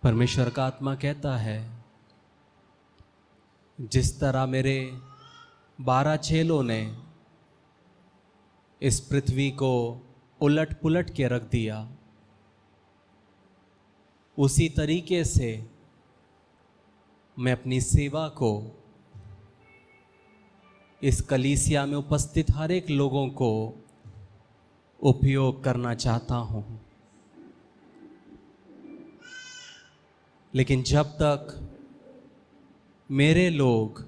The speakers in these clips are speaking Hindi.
परमेश्वर का आत्मा कहता है, जिस तरह मेरे 12 चेलों ने इस पृथ्वी को उलट पुलट के रख दिया, उसी तरीके से मैं अपनी सेवा को इस कलीसिया में उपस्थित हर एक लोगों को उपयोग करना चाहता हूं। लेकिन जब तक मेरे लोग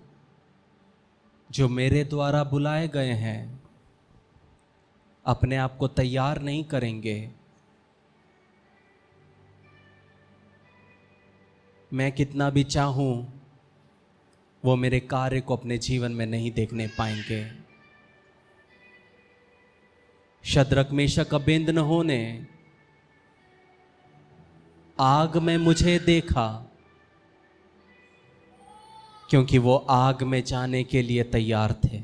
जो मेरे द्वारा बुलाए गए हैं अपने आप को तैयार नहीं करेंगे, मैं कितना भी चाहूं वो मेरे कार्य को अपने जीवन में नहीं देखने पाएंगे। शद्रक मेशक अबेदनगो ने आग में मुझे देखा क्योंकि वो आग में जाने के लिए तैयार थे।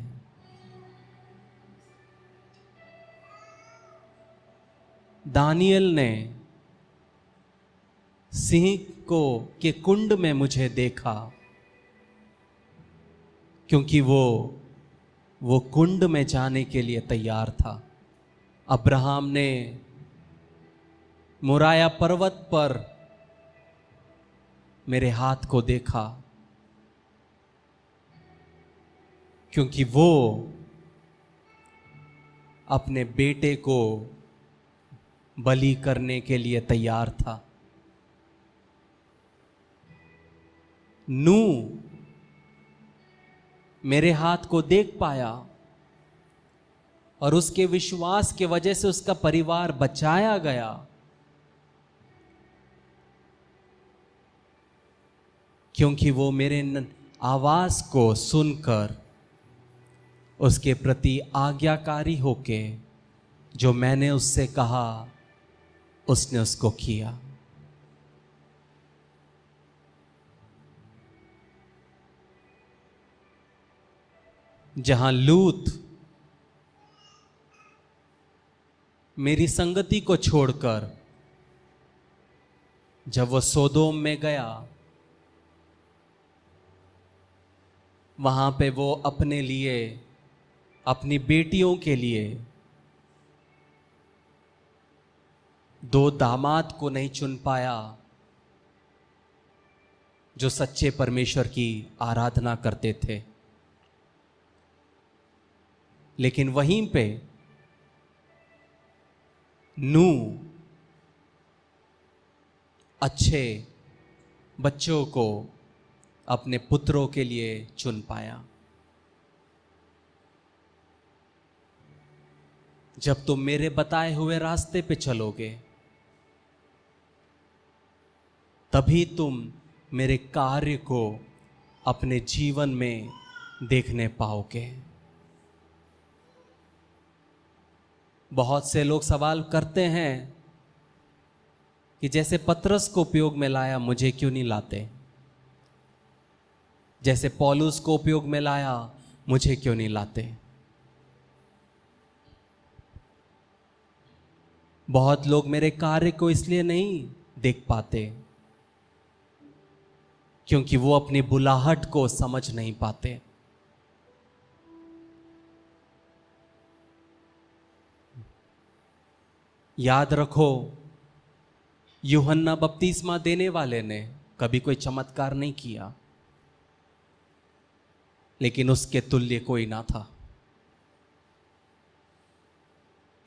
दानियल ने सिंह को के कुंड में मुझे देखा क्योंकि वो कुंड में जाने के लिए तैयार था। अब्राहम ने मोराया पर्वत पर मेरे हाथ को देखा क्योंकि वो अपने बेटे को बलि करने के लिए तैयार था। नूह मेरे हाथ को देख पाया और उसके विश्वास के वजह से उसका परिवार बचाया गया। क्योंकि वो मेरे आवाज को सुनकर उसके प्रति आज्ञाकारी होके जो मैंने उससे कहा उसने उसको किया। जहां लूत मेरी संगति को छोड़कर जब वह सोदोम में गया, वहां पे वो अपने लिए, अपनी बेटियों के लिए 2 दामाद को नहीं चुन पाया जो सच्चे परमेश्वर की आराधना करते थे। लेकिन वहीं पे नूह अच्छे बच्चों को अपने पुत्रों के लिए चुन पाया। जब तुम मेरे बताए हुए रास्ते पे चलोगे तभी तुम मेरे कार्य को अपने जीवन में देखने पाओगे। बहुत से लोग सवाल करते हैं कि जैसे पतरस को उपयोग में लाया मुझे क्यों नहीं लाते, जैसे पौलुस को उपयोग में लाया मुझे क्यों नहीं लाते। बहुत लोग मेरे कार्य को इसलिए नहीं देख पाते क्योंकि वो अपनी बुलाहट को समझ नहीं पाते। याद रखो, यूहन्ना बपतिस्मा देने वाले ने कभी कोई चमत्कार नहीं किया, लेकिन उसके तुल्य कोई ना था।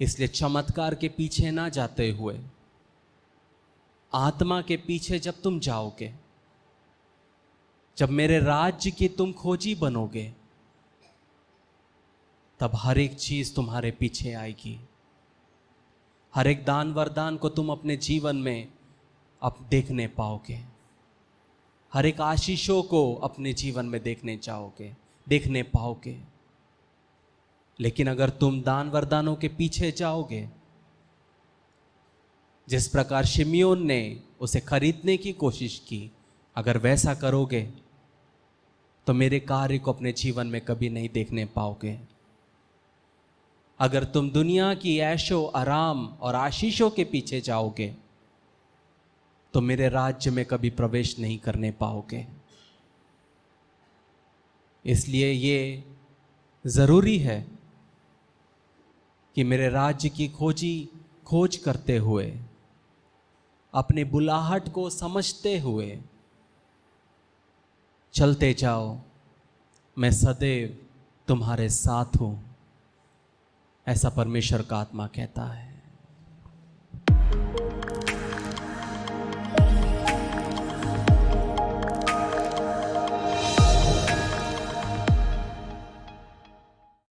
इसलिए चमत्कार के पीछे ना जाते हुए आत्मा के पीछे जब तुम जाओगे, जब मेरे राज्य की तुम खोजी बनोगे, तब हर एक चीज तुम्हारे पीछे आएगी। हर एक दान वरदान को तुम अपने जीवन में अब देखने पाओगे। हर एक आशीषों को अपने जीवन में देखने पाओगे। लेकिन अगर तुम दान वरदानों के पीछे जाओगे, जिस प्रकार शिमियोन ने उसे खरीदने की कोशिश की, अगर वैसा करोगे तो मेरे कार्य को अपने जीवन में कभी नहीं देखने पाओगे। अगर तुम दुनिया की ऐशो आराम और आशीषों के पीछे जाओगे तो मेरे राज्य में कभी प्रवेश नहीं करने पाओगे। इसलिए ये ज़रूरी है कि मेरे राज्य की खोज करते हुए, अपने बुलाहट को समझते हुए चलते जाओ। मैं सदैव तुम्हारे साथ हूँ, ऐसा परमेश्वर का आत्मा कहता है।